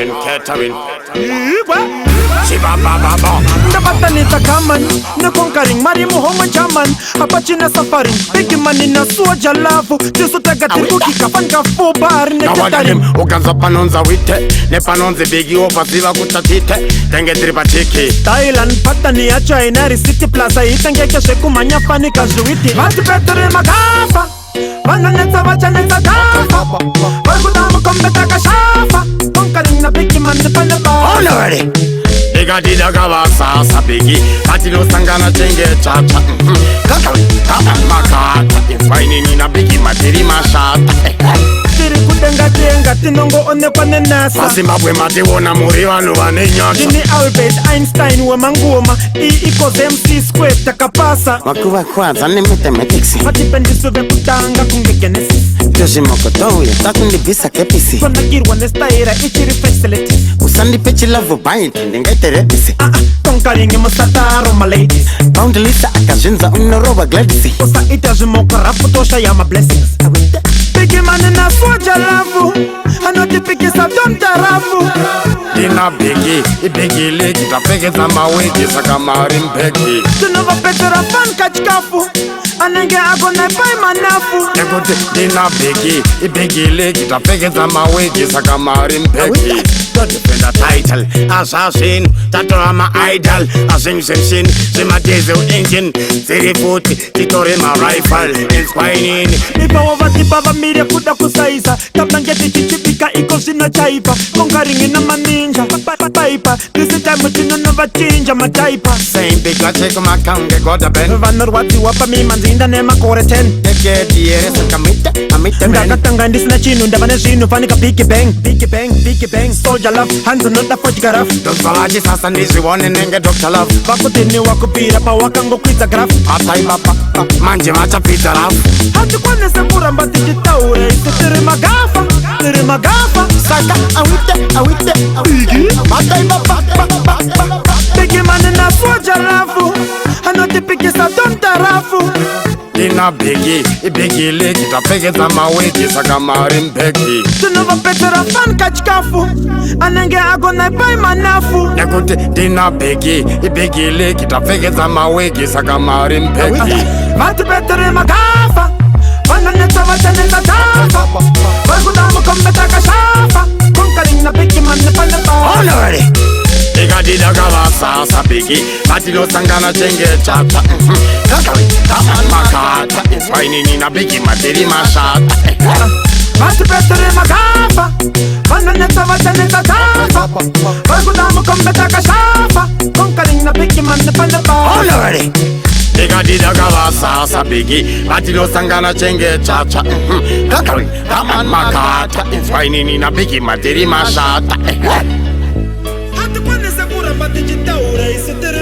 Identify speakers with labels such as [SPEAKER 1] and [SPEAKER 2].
[SPEAKER 1] Catering.
[SPEAKER 2] Ndabatanita kaman na conquering mari muhomo chaman apachina safari big money na soja love tisu tagatibuki kafan kafu bar ne catering
[SPEAKER 1] Uganza panonza wite ne panonze bigi ofasiva kutatite tenge tripa chiki
[SPEAKER 2] Thailand patani ya China City Plaza itangeke shekumanya fani kajuiti Vati petere magafa Vananeta vachaneta gafa Vargudamu kombeta kashafa Conquering na big money panaba
[SPEAKER 1] already Igadida gavasa sabigi Atino sangana chenge chacha Kaka makata Inspine nina bigi matiri mashata
[SPEAKER 2] Tiri kutenga tenga tinongo one kwa nenasa
[SPEAKER 1] Mazimbabwe mati wona muri wanu vanenyata
[SPEAKER 2] Jini Albert Einstein we mangoma equals MC square takapasa
[SPEAKER 1] Makuva kwanza ni mathematics
[SPEAKER 2] Matipendisuve kutanga kunge genesis
[SPEAKER 1] Toshimokotoya takundibvisa kepisi
[SPEAKER 2] Konagirwa nestaira ichiri facility
[SPEAKER 1] Usandipe love bind ndingaiterepisi
[SPEAKER 2] Conquering musataro my ladies
[SPEAKER 1] Boundlisa akazvinza unoroba gladisi
[SPEAKER 2] Osa ita zhimokarafu tosha ya my blessings Piki mani na soja lavu Anotipikisa dontarafu
[SPEAKER 1] Dina bigi, ibigi legi Tapekeza mawegi saka marimpeki
[SPEAKER 2] Tunova petera fan kachikafu Anenge agona pai manafu
[SPEAKER 1] Nekuti dina bigi, ibigi legi Tapekeza mawegi saka marimpeki Defender title, assassin Tatora ma idol, asing sin Sima diesel engine Siri futi, titore ma rifle Inspiring
[SPEAKER 2] Ipa wavatipa vamire kuda kusaiza Tabangeti chichipika iko zina chaipa Conquering ina maninja Paipa, this time tinono vachinja mataipa
[SPEAKER 1] Same big check my kange goda ben
[SPEAKER 2] Vanorwati wapa mi manzinda nema kore 10
[SPEAKER 1] Teke diere sakamita, amita men
[SPEAKER 2] Ndakatanga ndisina chinu ndavane zvinu fanika big bang Soldier love, hands on the photograph
[SPEAKER 1] Dozvalaji sasa ndizvione nenge Dr. Love
[SPEAKER 2] Vakutini wakupira pa wakangokwidza graph
[SPEAKER 1] Atai baba, manje vachapidza rafu
[SPEAKER 2] Hatikwanise kuramba tichitaura isu tiri magafa
[SPEAKER 1] Saka awite Atai baba
[SPEAKER 2] Bigi mani na soja rafu Anotipikisa dontarafu
[SPEAKER 1] Dina bigi, ibigi legi Tapekeza mawegi saka marimpeki
[SPEAKER 2] Tunova petera fan kachikafu Anenge agona pai manafu
[SPEAKER 1] Nekuti dina bigi, ibigi legi Tapekeza mawegi saka marimpeki
[SPEAKER 2] Vati petere magafa Vananeta vachaneta gafa Vargudamu kombeta kashafa Conquering na bigi mani panaba
[SPEAKER 1] already Igadida gavasa sabigi Atino sangana chenge chata Kaka makata Inspine nina bigi matiri mashata
[SPEAKER 2] Vati petere magafa Vananeta vachaneta gafa Vargudamu kombeta kashafa Conquering na bigi mani panaba
[SPEAKER 1] already Igadida gavasa sabigi Atino sangana chenge chacha Kaka makata Inspine nina bigi matiri mashata
[SPEAKER 2] Hatikwanise kuramba tichitaura isu tiri